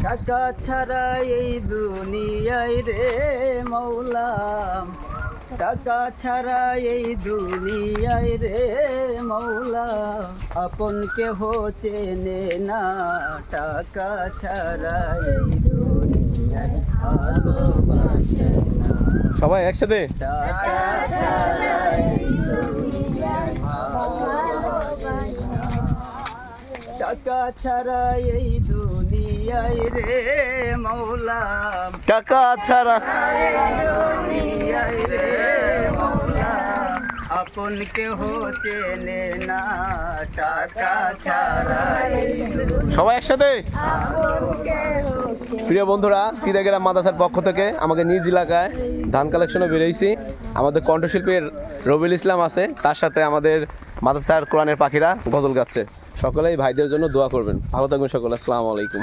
টাকা ছাড়া এই দুনিয়ায় রে মৌলা, টাকা ছাড়া এই দুনিয়ায় রে মৌলা, আপন কেহ চেনে না, টাকা ছাড়া এই দুনিয়ায় ভালোবাসে না। সবাই একসাথে। টাকা ছাড়া এই দুনিয়ায় ভালোবাসে না, টাকা ছাড়া এই দুনিয়ায় রে মৌলা, টাকা ছাড়া দুনিয়ায় রে মৌলা, আপন কেহ চেনে না, টাকা ছাড়া এই সবাই একসাথে। প্রিয় বন্ধুরা, চিড়াগেরা মাদ্রাসার পক্ষ থেকে আমাকে নিজ এলাকায় ধান কালেকশনে বেরিয়েছি। আমাদের কণ্ঠশিল্পীর রবিউল ইসলাম আছে, তার সাথে আমাদের মাদ্রাসার কোরআনের পাখিরা গজল গাচ্ছে। সকলেই ভাইদের জন্য দোয়া করবেন। ভালো থাকবেন সকলে। আসসালামু আলাইকুম।